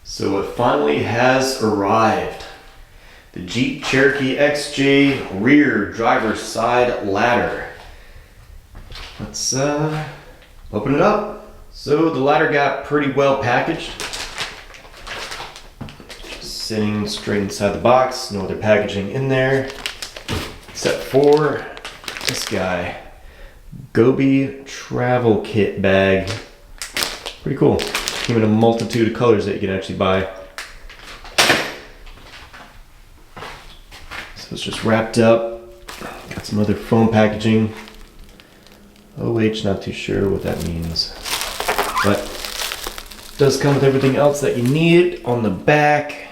So it finally has arrived. The Jeep Cherokee XJ rear driver's side ladder. Let's open it up. So the ladder got pretty well packaged. Just sitting straight inside the box, no other packaging in there, except for this guy. GOBI travel kit bag. Pretty cool. Came in a multitude of colors that you can actually buy. So it's just wrapped up. Got some other foam packaging. OH, not too sure what that means. But it does come with everything else that you need on the back.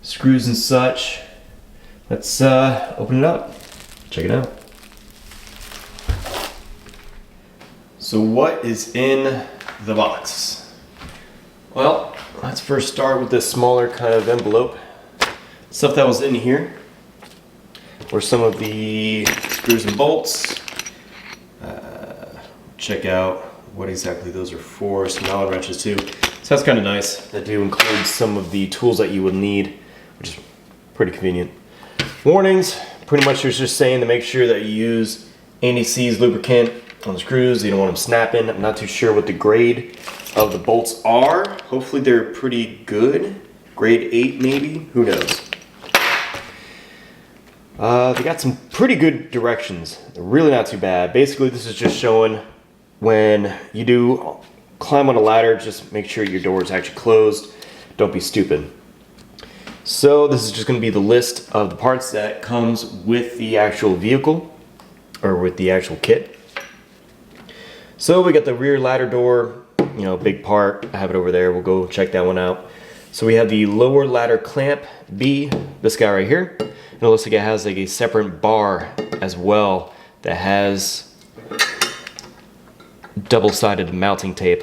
Screws and such. Let's open it up. Check it out. So what is in the box? Well, let's first start with this smaller kind of envelope. Stuff that was in here were some of the screws and bolts. Check out what exactly those are for. Some Allen wrenches too. So that's kind of nice. They do include some of the tools that you would need, which is pretty convenient. Warnings, pretty much it's just saying to make sure that you use anti-seize lubricant on the screws. You don't want them snapping. I'm not too sure what the grade of the bolts are. Hopefully they're pretty good. Grade 8 maybe, who knows. They got some pretty good directions. They're really not too bad. Basically this is just showing when you do climb on a ladder, just make sure your door is actually closed. Don't be stupid. So this is just going to be the list of the parts that comes with the actual vehicle or with the actual kit. So we got the rear ladder door, you know, big part. I have it over there. We'll go check that one out. So we have the lower ladder clamp B, this guy right here. And it looks like it has like a separate bar as well that has double-sided mounting tape.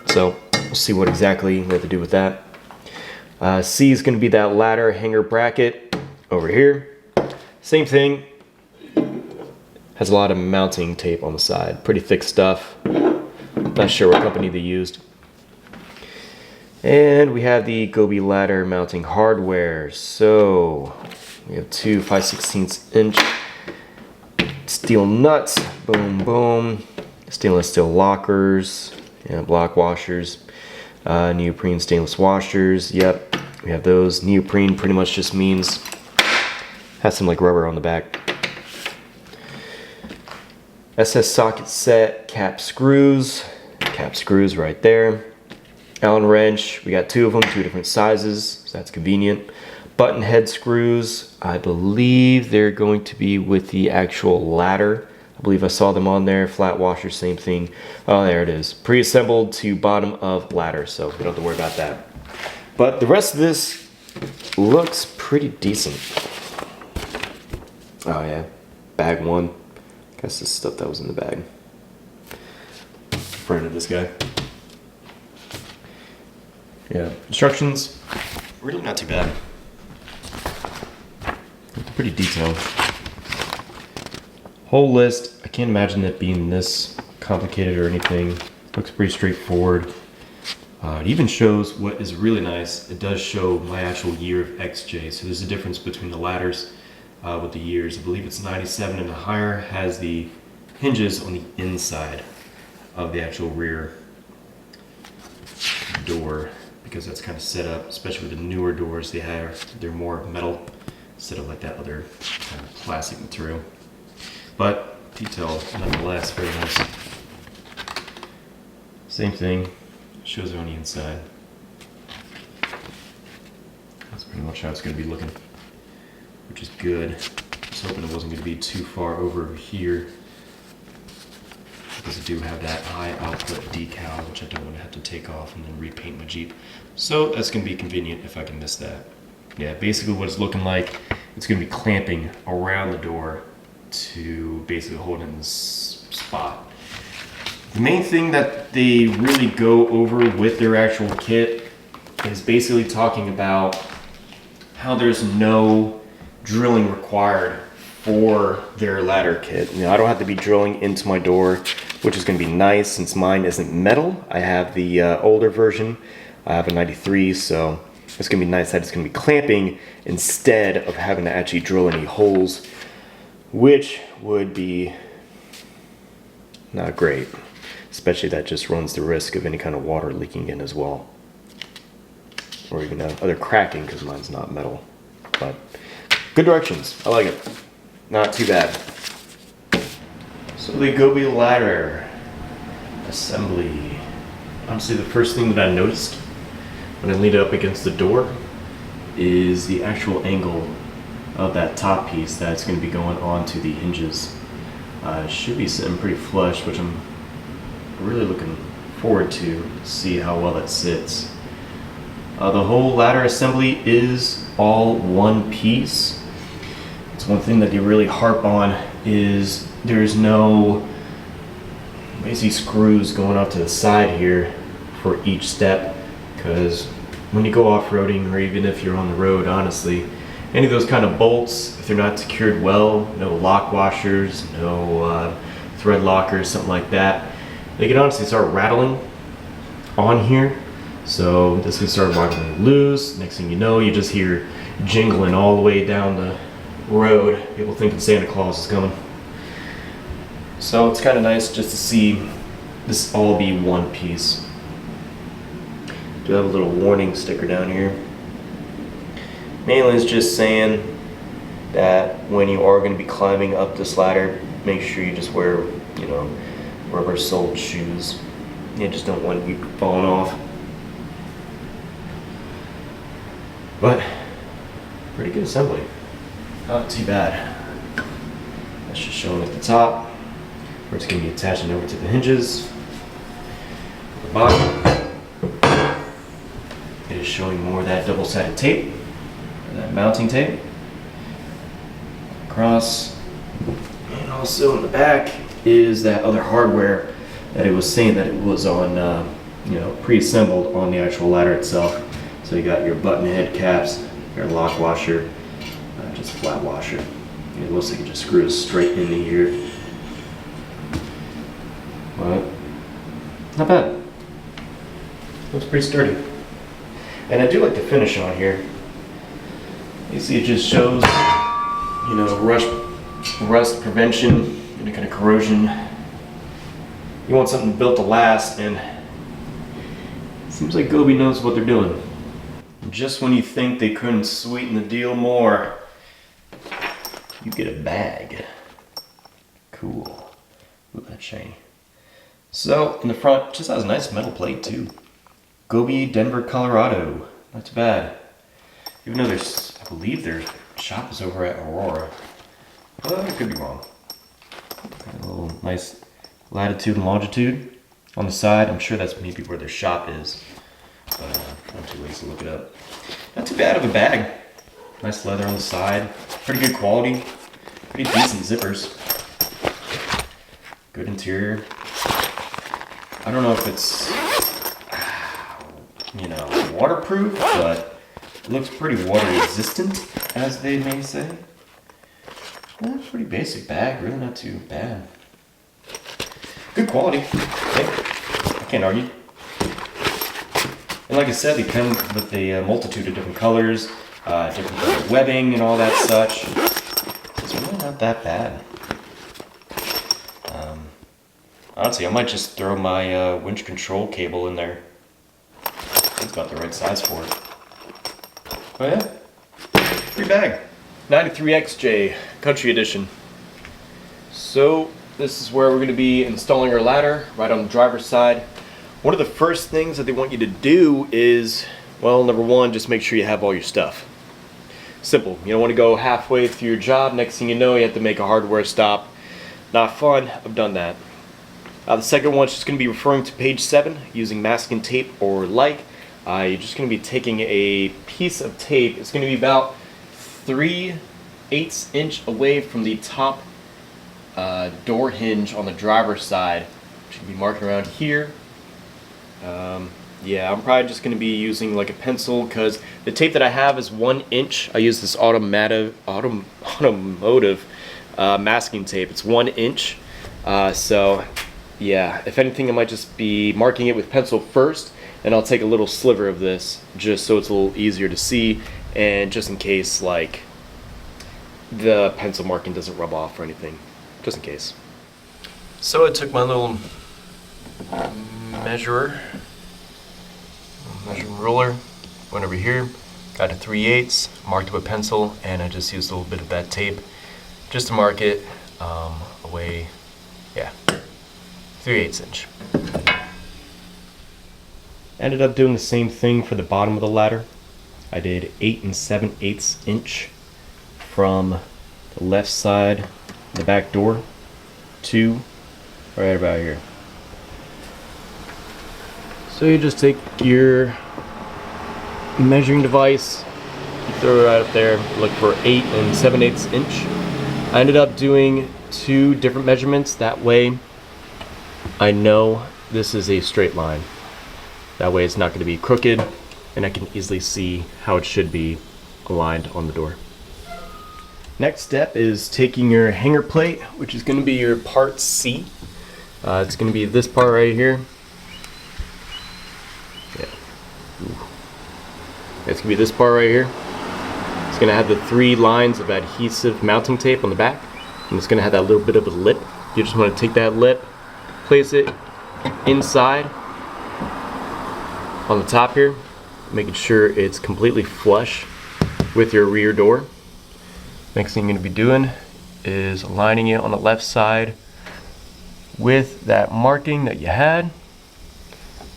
So we'll see what exactly we have to do with that. C is going to be that ladder hanger bracket over here. Same thing. Has a lot of mounting tape on the side. Pretty thick stuff. Not sure what company they used. And we have the GOBI ladder mounting hardware. So we have two 5/16 inch steel nuts. Boom, boom. Stainless steel lockers. Yeah, block washers. Neoprene stainless washers. Yep, we have those. Neoprene pretty much just means has some like rubber on the back. SS socket set, cap screws right there. Allen wrench, we got two of them, two different sizes, so that's convenient. Button head screws, I believe they're going to be with the actual ladder. I believe I saw them on there. Flat washer, same thing. Oh, there it is. Pre-assembled to bottom of ladder, so we don't have to worry about that. But the rest of this looks pretty decent. Oh yeah, bag one. That's the stuff that was in the bag. Front of this guy. Yeah, instructions, really not too bad. Pretty detailed. Whole list, I can't imagine it being this complicated or anything. Looks pretty straightforward. It even shows what is really nice. It does show my actual year of XJ, so there's a difference between the ladders. With the years, I believe it's 97 and higher, has the hinges on the inside of the actual rear door, because that's kind of set up, especially with the newer doors they're more metal instead of like that other kind of plastic material. But detail nonetheless, very nice. Same thing, shows it on the inside. That's pretty much how it's going to be looking, which is good. I was hoping it wasn't going to be too far over here, because I do have that high output decal, which I don't want to have to take off and then repaint my Jeep. So that's going to be convenient if I can miss that. Yeah, basically what it's looking like, it's going to be clamping around the door to basically hold it in this spot. The main thing that they really go over with their actual kit is basically talking about how there's no drilling required for their ladder kit. You know, I don't have to be drilling into my door, which is going to be nice since mine isn't metal. I have the older version I have a 93, so it's gonna be nice that it's gonna be clamping instead of having to actually drill any holes, which would be not great. Especially that just runs the risk of any kind of water leaking in as well. Or even other cracking, because mine's not metal. But good directions, I like it. Not too bad. So the GOBI ladder assembly. Honestly, the first thing that I noticed when I leaned it up against the door is the actual angle of that top piece that's going to be going onto the hinges. It should be sitting pretty flush, which I'm really looking forward to see how well that sits. The whole ladder assembly is all one piece. It's one thing that they really harp on is there's no basically screws going off to the side here for each step, because when you go off-roading, or even if you're on the road, honestly, any of those kind of bolts, if they're not secured well, no lock washers, no thread lockers, something like that, they can honestly start rattling on here. So this can start rattling loose. Next thing you know, you just hear jingling all the way down the road. People thinking Santa Claus is coming. So it's kind of nice just to see this all be one piece. Do have a little warning sticker down here. Mainly it's just saying that when you are going to be climbing up this ladder, make sure you just wear, you know, rubber-soled shoes. You just don't want you falling off. But pretty good assembly. Not too bad. That's just showing at the top, where it's going to be attaching over to the hinges. At the bottom, it is showing more of that double-sided tape, or that mounting tape. Across, and also in the back is that other hardware that it was saying that it was on, you know, pre-assembled on the actual ladder itself. So you got your button head caps, your lock washer, just a flat washer. It looks like it just screws straight into here. But not bad. Looks pretty sturdy. And I do like the finish on here. You see, it just shows, you know, rust prevention, any kind of corrosion. You want something built to last, and it seems like GOBI knows what they're doing. Just when you think they couldn't sweeten the deal more, you get a bag. Cool. Ooh, that's shiny. So, in the front, just has a nice metal plate too. GOBI, Denver, Colorado. Not too bad. Even though there's, I believe their shop is over at Aurora. Well, I could be wrong. Got a little nice latitude and longitude on the side. I'm sure that's maybe where their shop is. But I'm too lazy to look it up. Not too bad of a bag. Nice leather on the side. Pretty good quality. Pretty decent zippers. Good interior. I don't know if it's, you know, waterproof, but it looks pretty water resistant, as they may say. Well, pretty basic bag, really not too bad. Good quality. Okay. I can't argue. And like I said, they come with a multitude of different colors, different color webbing and all that such. It's really not that bad. Honestly, I might just throw my winch control cable in there. It's about the right size for it. Oh yeah, free bag. 93XJ, Country Edition. So this is where we're going to be installing our ladder, right on the driver's side. One of the first things that they want you to do is, well, number one, just make sure you have all your stuff. Simple. You don't want to go halfway through your job, next thing you know, you have to make a hardware stop. Not fun. I've done that. The second one is just going to be referring to page 7, using masking tape or like. You're just going to be taking a piece of tape. It's going to be about 3/8 inch away from the top door hinge on the driver's side, which can be marking around here. Yeah, I'm probably just going to be using like a pencil, because the tape that I have is 1 inch. I use this automotive masking tape. It's 1 inch. So yeah, if anything, I might just be marking it with pencil first, and I'll take a little sliver of this just so it's a little easier to see, and just in case like the pencil marking doesn't rub off or anything, just in case. So I took my little measuring ruler, went over here, got a 3/8, marked it with pencil, and I just used a little bit of that tape just to mark it away, yeah, 3/8 inch. Ended up doing the same thing for the bottom of the ladder. I did 8 7/8 inch from the left side, the back door, to right about here. So you just take your measuring device, you throw it right up there, look for 8 7/8 inch. I ended up doing 2 different measurements, that way I know this is a straight line. That way it's not going to be crooked, and I can easily see how it should be aligned on the door. Next step is taking your hanger plate, which is going to be your part C. It's going to be this part right here. Yeah. It's going to be this part right here. It's going to have the 3 lines of adhesive mounting tape on the back, and it's going to have that little bit of a lip. You just want to take that lip, place it inside on the top here, making sure it's completely flush with your rear door. Next thing you're going to be doing is aligning it on the left side with that marking that you had,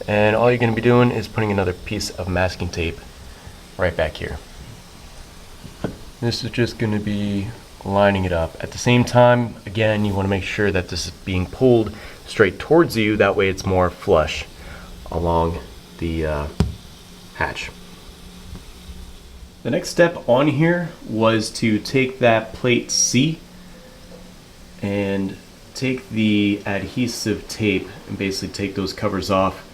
and all you're going to be doing is putting another piece of masking tape right back here. This is just going to be lining it up. At the same time, again, you want to make sure that this is being pulled straight towards you, that way it's more flush along the hatch. The next step on here was to take that plate C and take the adhesive tape and basically take those covers off,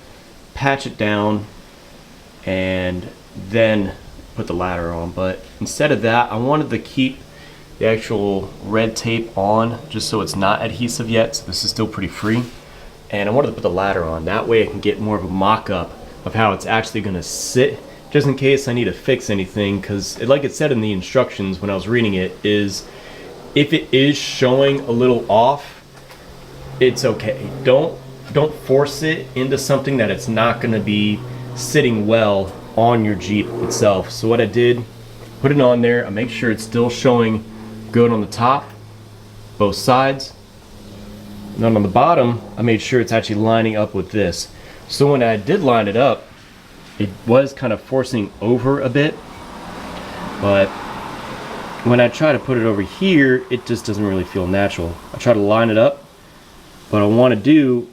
patch it down, and then put the ladder on. But instead of that, I wanted to keep the actual red tape on just so it's not adhesive yet, so this is still pretty free. And I wanted to put the ladder on, that way I can get more of a mock-up of how it's actually going to sit, just in case I need to fix anything, because like it said in the instructions when I was reading it, is if it is showing a little off, it's okay. Don't force it into something that it's not going to be sitting well on your Jeep itself. So what I did, put it on there, I make sure it's still showing good on the top, both sides, and then on the bottom I made sure it's actually lining up with this. So when I did line it up, it was kind of forcing over a bit, but when I try to put it over here, it just doesn't really feel natural. I try to line it up, but I want to do,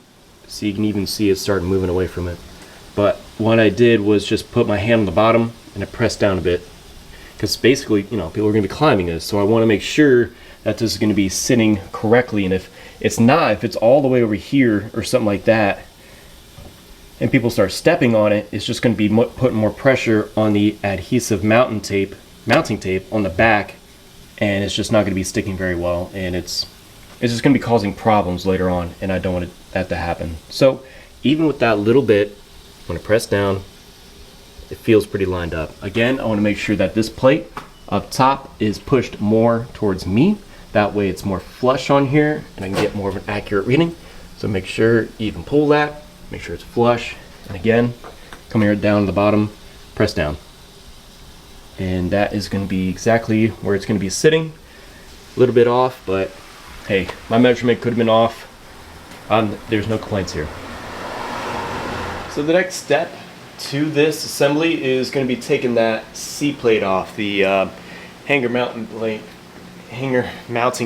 so you can even see it start moving away from it. But what I did was just put my hand on the bottom and I pressed down a bit, because basically, you know, people are going to be climbing this, so I want to make sure that this is going to be sitting correctly. And if it's not, if it's all the way over here or something like that, and people start stepping on it, it's just going to be putting more pressure on the adhesive mounting tape on the back, and it's just not going to be sticking very well, and it's just going to be causing problems later on, and I don't want that to happen. So even with that little bit, when I press down, it feels pretty lined up. Again, I want to make sure that this plate up top is pushed more towards me, that way it's more flush on here and I can get more of an accurate reading. So make sure you even pull that, make sure it's flush, and again, come here down to the bottom, press down, and that is going to be exactly where it's going to be sitting. A little bit off, but hey, my measurement could have been off. There's no complaints here. So the next step to this assembly is going to be taking that C plate off, the hanger mounting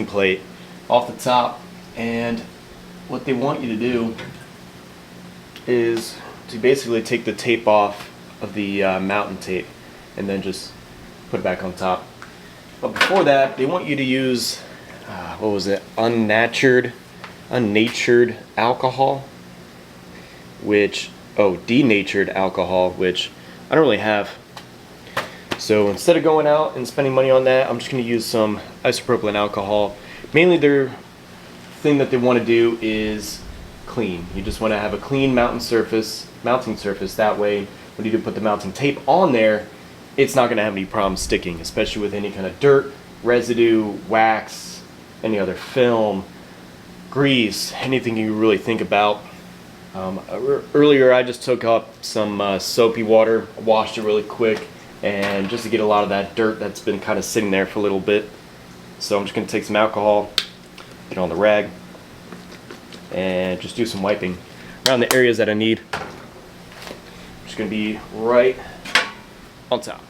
plate off the top. And what they want you to do is to basically take the tape off of the mounting tape and then just put it back on top. But before that, they want you to use what was it, unnatured alcohol, which denatured alcohol, which I don't really have. So instead of going out and spending money on that, I'm just going to use some isopropylene alcohol. Mainly their thing that they want to do is clean. You just want to have a clean mountain surface mounting surface. That way, when you do put the mounting tape on there, it's not going to have any problems sticking, especially with any kind of dirt, residue, wax, any other film, grease, anything you really think about. Earlier I just took up some soapy water, washed it really quick, and just to get a lot of that dirt that's been kind of sitting there for a little bit. So I'm just going to take some alcohol, get on the rag, and just do some wiping around the areas that I need. Just going to be right on top.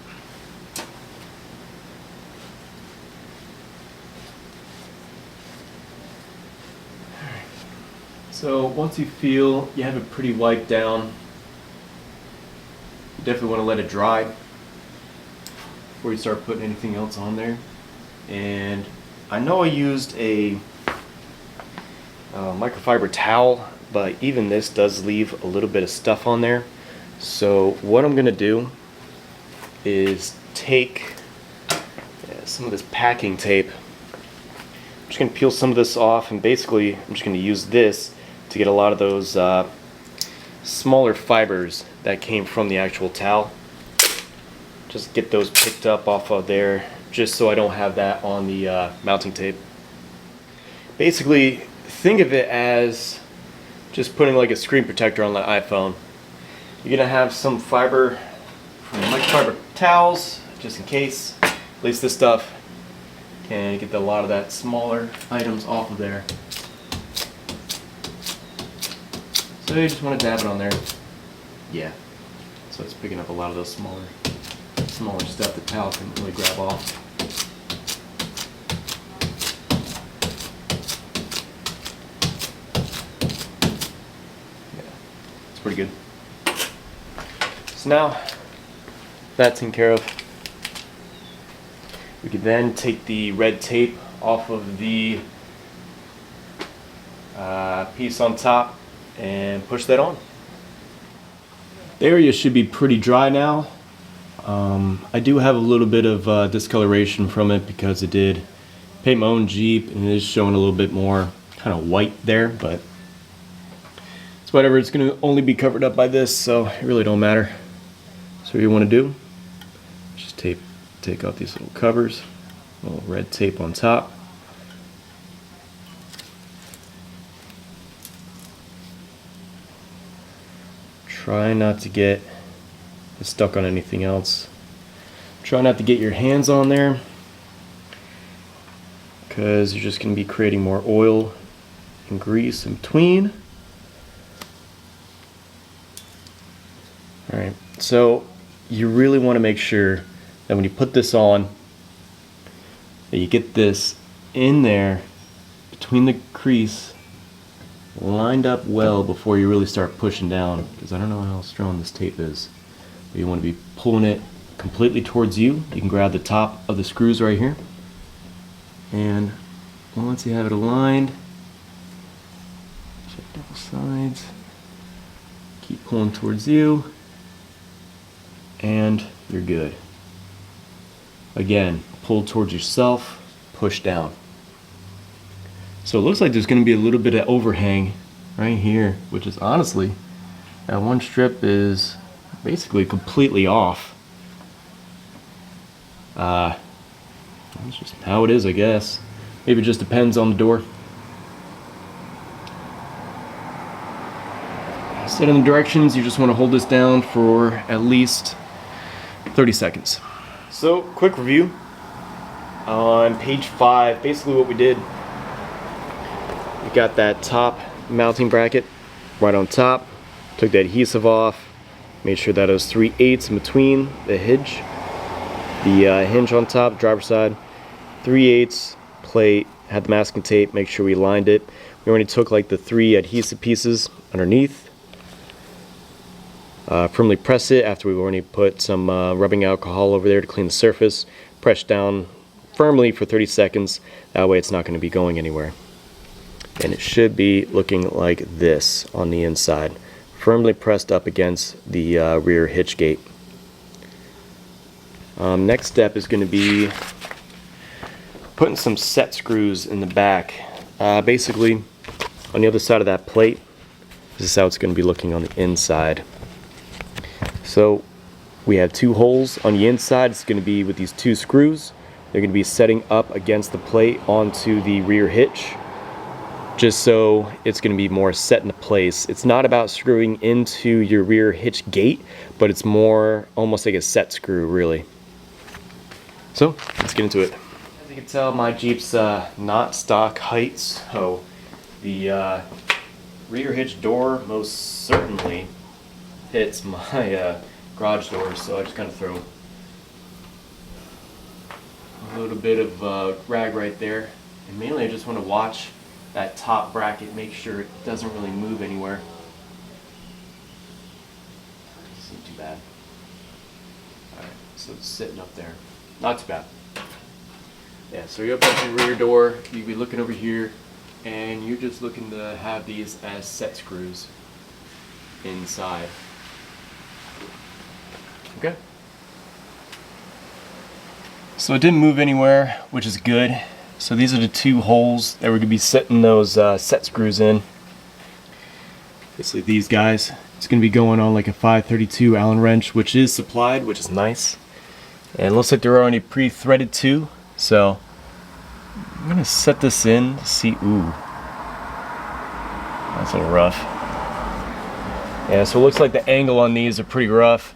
So once you feel you have it pretty wiped down, you definitely want to let it dry before you start putting anything else on there. And I know I used a microfiber towel, but even this does leave a little bit of stuff on there. So what I'm going to do is take some of this packing tape. I'm just going to peel some of this off, and basically I'm just going to use this to get a lot of those smaller fibers that came from the actual towel. Just get those picked up off of there, just so I don't have that on the mounting tape. Basically, think of it as just putting like a screen protector on the iPhone. You're gonna have some fiber from the microfiber towels, just in case. At least this stuff can get a lot of that smaller items off of there. So you just want to dab it on there. Yeah. So it's picking up a lot of those smaller stuff the towel can really grab off. Yeah, it's pretty good. So now that's taken care of. We could then take the red tape off of the piece on top and push that on. The area should be pretty dry now. I do have a little bit of discoloration from it because I did paint my own Jeep, and it is showing a little bit more kind of white there, but it's whatever. It's going to only be covered up by this, so it really don't matter. So what you want to do, just take off these little covers, a little red tape on top. Try not to get it stuck on anything else. Try not to get your hands on there, because you're just going to be creating more oil and grease in between. Alright, so you really want to make sure that when you put this on, that you get this in there between the crease, lined up well before you really start pushing down, because I don't know how strong this tape is, but you want to be pulling it completely towards you. You can grab the top of the screws right here, and once you have it aligned, check both sides, keep pulling towards you, and you're good. Again, pull towards yourself, push down. So it looks like there's going to be a little bit of overhang right here, which is honestly, that one strip is basically completely off. That's just how it is, I guess. Maybe it just depends on the door. Set in the directions, you just want to hold this down for at least 30 seconds. So, quick review. On page 5, basically what we did, we got that top mounting bracket right on top, took the adhesive off, made sure that it was 3/8 in between the hinge, on top, driver's side, 3/8 plate, had the masking tape, make sure we lined it. We already took like the 3 adhesive pieces underneath, firmly press it after we've already put some rubbing alcohol over there to clean the surface, press down firmly for 30 seconds, that way it's not going to be going anywhere. And it should be looking like this on the inside, firmly pressed up against the rear hitch gate. Next step is going to be putting some set screws in the back. Basically, on the other side of that plate, this is how it's going to be looking on the inside. So we have 2 holes on the inside. It's going to be with these 2 screws. They're going to be setting up against the plate onto the rear hitch, just so it's going to be more set into place. It's not about screwing into your rear hitch gate, but it's more almost like a set screw, really. So let's get into it. As you can tell, my Jeep's not stock height, so the rear hitch door most certainly hits my garage door, so I just kind of throw a little bit of rag right there. And mainly I just want to watch that top bracket, make sure it doesn't really move anywhere. Doesn't seem too bad. Alright, so it's sitting up there. Not too bad. Yeah, so you're up at your rear door, you'll be looking over here, and you're just looking to have these as set screws inside. Okay. So it didn't move anywhere, which is good. So these are the 2 holes that we're going to be setting those set screws in. Basically these guys. It's going to be going on like a 532 Allen wrench, which is supplied, which is nice. And it looks like they're already pre-threaded too. So I'm going to set this in to see. Ooh, that's a little rough. Yeah, so it looks like the angle on these are pretty rough.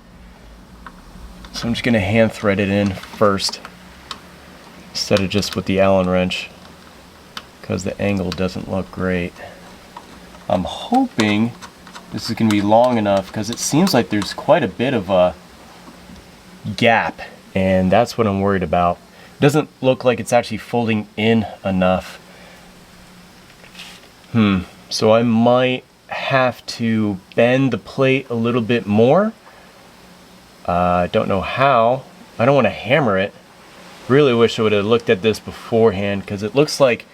So I'm just going to hand thread it in first, instead of just with the Allen wrench, because the angle doesn't look great. I'm hoping this is going to be long enough, because it seems like there's quite a bit of a gap, and that's what I'm worried about. It doesn't look like it's actually folding in enough. So I might have to bend the plate a little bit more. I don't know how. I don't want to hammer it. Really wish I would have looked at this beforehand, because it looks like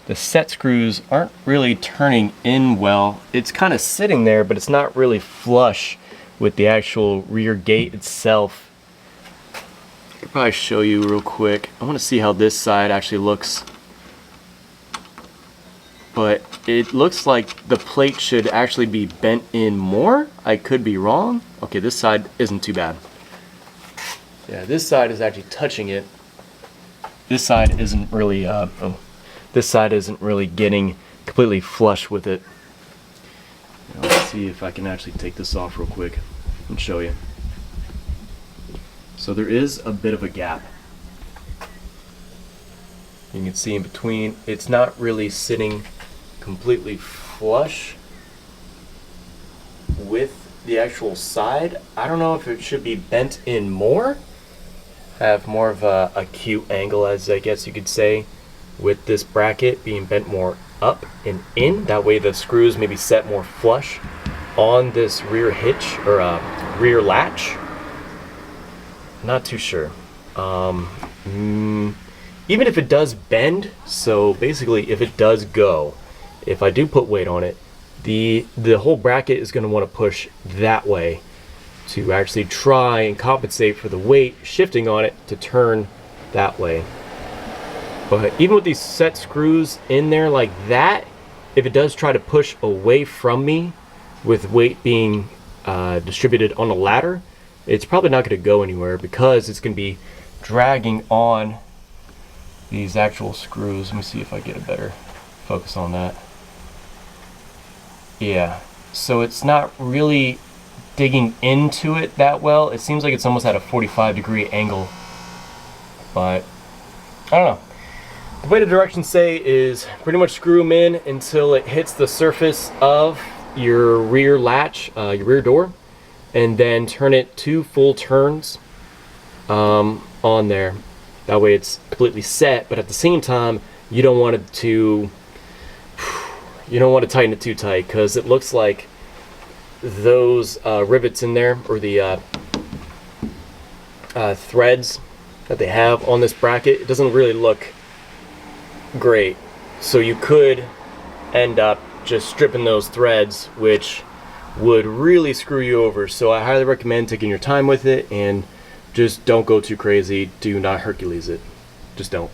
the set screws aren't really turning in well. It's kind of sitting there, but it's not really flush with the actual rear gate itself. I could probably show you real quick. I want to see how this side actually looks. But it looks like the plate should actually be bent in more. I could be wrong. Okay, this side isn't too bad. Yeah, this side is actually touching it. This side isn't really, this side isn't really getting completely flush with it. Now, let's see if I can actually take this off real quick and show you. So there is a bit of a gap. You can see in between, it's not really sitting completely flush with the actual side. I don't know if it should be bent in more, have more of a acute angle, as I guess you could say, with this bracket being bent more up and in. That way the screws maybe set more flush on this rear hitch or rear latch. Not too sure. Even if it does bend, so basically if it does go, if I do put weight on it, the whole bracket is going to want to push that way to actually try and compensate for the weight shifting on it to turn that way. But even with these set screws in there like that, if it does try to push away from me with weight being distributed on the ladder, it's probably not going to go anywhere, because it's going to be dragging on these actual screws. Let me see if I get a better focus on that. Yeah, so it's not really digging into it that well. It seems like it's almost at a 45-degree angle, but I don't know. The way the directions say is pretty much screw them in until it hits the surface of your rear latch, your rear door, and then turn it 2 full turns on there. That way it's completely set, but at the same time, you don't want it to tighten it too tight, because it looks like those rivets in there, or the threads that they have on this bracket, it doesn't really look great. So you could end up just stripping those threads, which would really screw you over. So I highly recommend taking your time with it, and just don't go too crazy. Do not Hercules it. Just don't.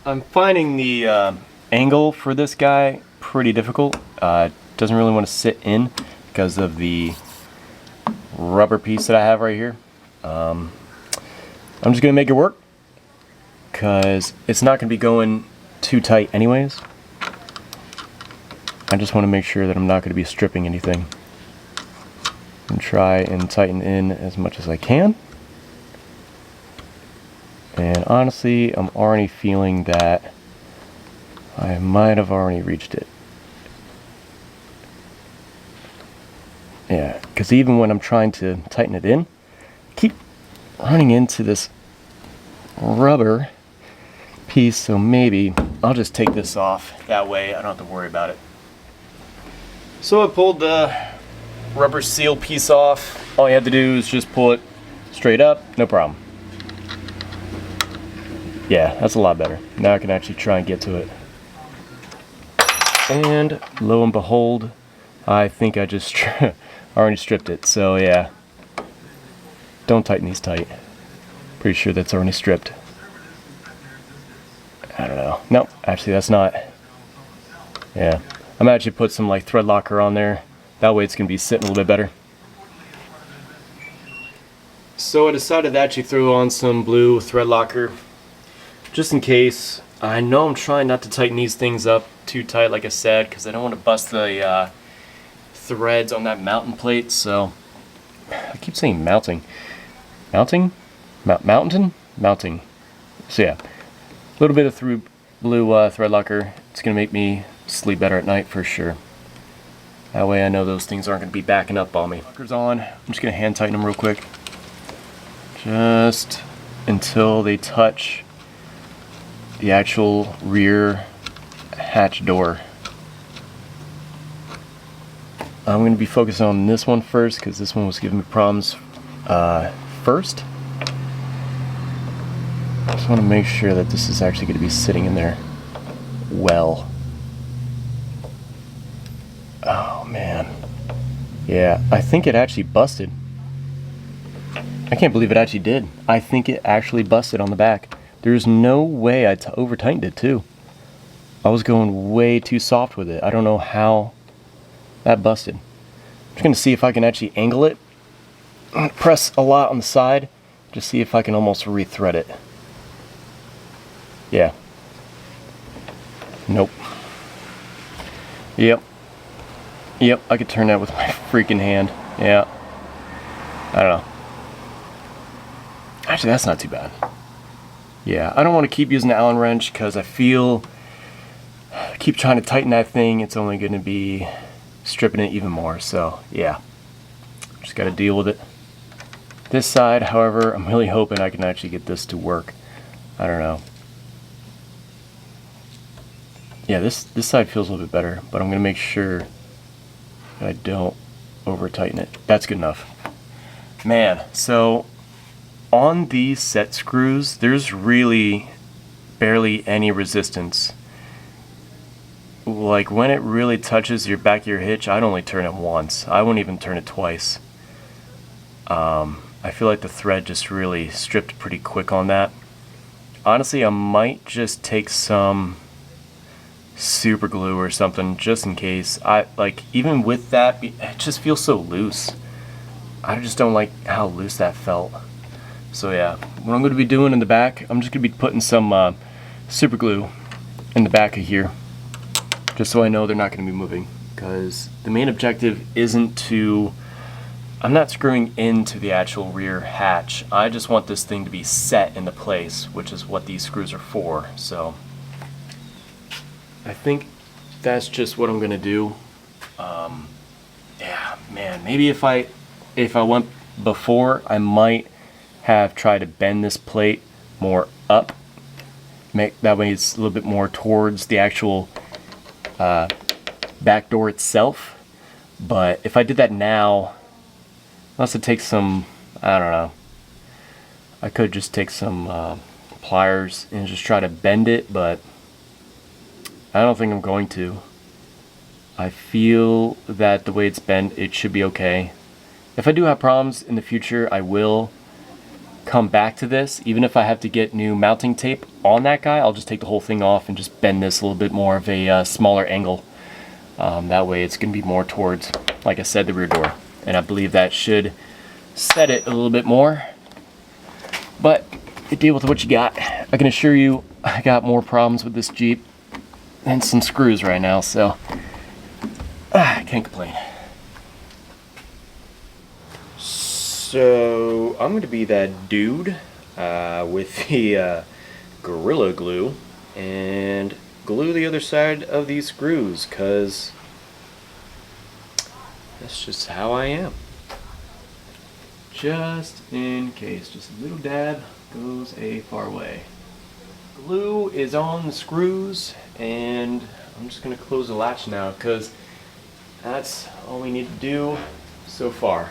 I'm finding the angle for this guy pretty difficult. Doesn't really want to sit in because of the rubber piece that I have right here. I'm just gonna make it work because it's not gonna be going too tight anyways. I just want to make sure that I'm not going to be stripping anything, and try and tighten in as much as I can. And honestly, I'm already feeling that I might have already reached it. Yeah, because even when I'm trying to tighten it in, I keep running into this rubber piece, so maybe I'll just take this off. That way I don't have to worry about it. So I pulled the rubber seal piece off. All you have to do is just pull it straight up, no problem. Yeah, that's a lot better. Now I can actually try and get to it. And lo and behold, I think I just already stripped it. So yeah, don't tighten these tight. Pretty sure that's already stripped. I don't know. Nope, actually that's not. Yeah. I'm actually put some like thread locker on there. That way it's gonna be sitting a little bit better. So I decided to actually throw on some blue thread locker, just in case. I know I'm trying not to tighten these things up too tight, like I said, because I don't want to bust the threads on that mounting plate. So I keep saying mounting. Mounting? Mounting. So yeah, a little bit of blue thread locker. It's gonna make me sleep better at night for sure. That way I know those things aren't going to be backing up on me. Locker's on. I'm just going to hand tighten them real quick. Just until they touch the actual rear hatch door. I'm going to be focusing on this one first because this one was giving me problems first. I just want to make sure that this is actually going to be sitting in there well. Oh man. Yeah, I think it actually busted. I can't believe it actually did. I think it actually busted on the back. There's no way I over tightened it too. I was going way too soft with it. I don't know how that busted. I'm just gonna see if I can actually angle it. I'm gonna press a lot on the side, just see if I can almost rethread it. Yeah. Nope. Yep, I could turn that with my freaking hand. Yeah. I don't know. Actually, that's not too bad. Yeah, I don't want to keep using the Allen wrench because I feel keep trying to tighten that thing, it's only going to be stripping it even more. So, yeah. Just got to deal with it. This side, however, I'm really hoping I can actually get this to work. I don't know. Yeah, this side feels a little bit better, but I'm going to make sure I don't over tighten it. That's good enough. Man, so on these set screws, there's really barely any resistance. Like when it really touches your back of your hitch, I'd only turn it once. I wouldn't even turn it twice. I feel like the thread just really stripped pretty quick on that. Honestly, I might just take some super glue or something just in case. Even with that, it just feels so loose. I just don't like how loose that felt. So yeah, what I'm going to be doing in the back, I'm just going to be putting some super glue in the back of here, just so I know they're not going to be moving, because the main objective isn't to, I'm not screwing into the actual rear hatch. I just want this thing to be set into place, which is what these screws are for. So I think that's just what I'm gonna do. Yeah, man, maybe if I went before, I might have tried to bend this plate more up. Make that way it's a little bit more towards the actual back door itself. But if I did that now, unless it takes some, I don't know, I could just take some pliers and just try to bend it, but I don't think I'm going to. I feel that the way it's bent, it should be okay. If I do have problems in the future, I will come back to this. Even if I have to get new mounting tape on that guy, I'll just take the whole thing off and just bend this a little bit more of a smaller angle. That way it's going to be more towards, like I said, the rear door. And I believe that should set it a little bit more, but you deal with what you got. I can assure you I got more problems with this Jeep than some screws right now, so I can't complain. So I'm going to be that dude with the Gorilla Glue and glue the other side of these screws, because that's just how I am. Just in case, just a little dab goes a far way. Glue is on the screws, and I'm just going to close the latch now because that's all we need to do so far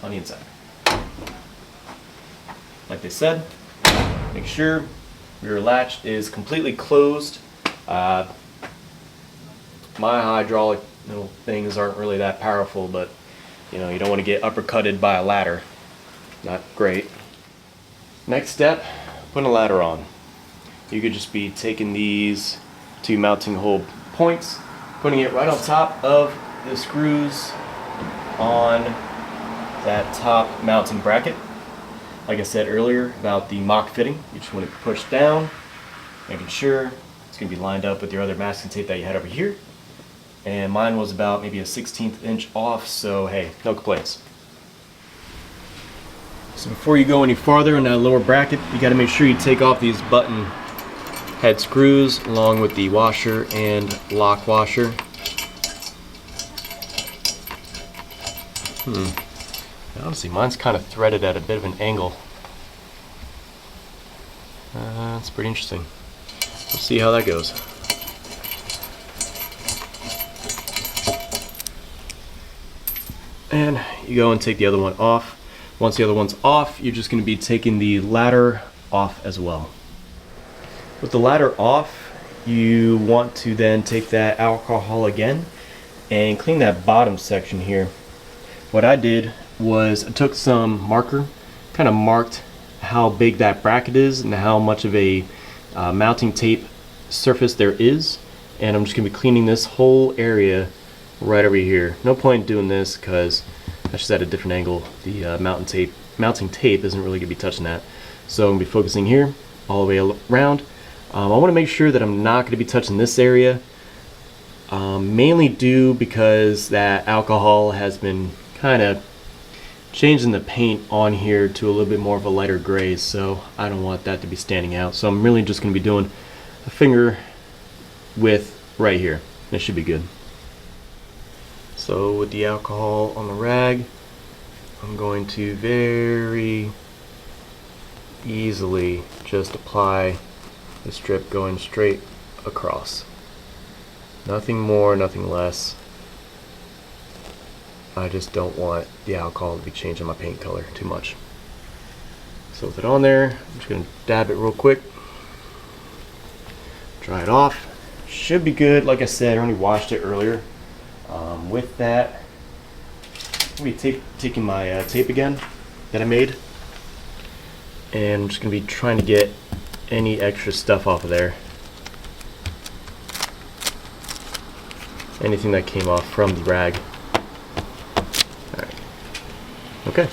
on the inside. Like they said, make sure your latch is completely closed. My hydraulic little things aren't really that powerful, but you know, you don't want to get uppercutted by a ladder. Not great. Next step, putting a ladder on. You could just be taking these two mounting hole points, putting it right on top of the screws on that top mounting bracket. Like I said earlier about the mock fitting, you just want to push down, making sure it's going to be lined up with your other masking tape that you had over here. And mine was about maybe a 1/16 inch off, so hey, no complaints. So before you go any farther in that lower bracket, you got to make sure you take off these button head screws along with the washer and lock washer. Honestly, mine's kind of threaded at a bit of an angle. That's pretty interesting. We'll see how that goes. And you go and take the other one off. Once the other one's off, you're just going to be taking the ladder off as well. With the ladder off, you want to then take that alcohol again and clean that bottom section here. What I did was I took some marker, kind of marked how big that bracket is and how much of a mounting tape surface there is, and I'm just going to be cleaning this whole area right over here. No point in doing this because that's just at a different angle. The mounting tape isn't really going to be touching that. So I'm going to be focusing here all the way around. I want to make sure that I'm not going to be touching this area, mainly due because that alcohol has been kind of changing the paint on here to a little bit more of a lighter gray, so I don't want that to be standing out. So I'm really just going to be doing a finger width right here. That should be good. So with the alcohol on the rag, I'm going to very easily just apply the strip going straight across. Nothing more, nothing less. I just don't want the alcohol to be changing my paint color too much. So with it on there, I'm just going to dab it real quick. Dry it off. Should be good. Like I said, I already washed it earlier. With that, I'm going to be taking my tape again that I made, and I'm just going to be trying to get any extra stuff off of there. Anything that came off from the rag. Alright. Okay.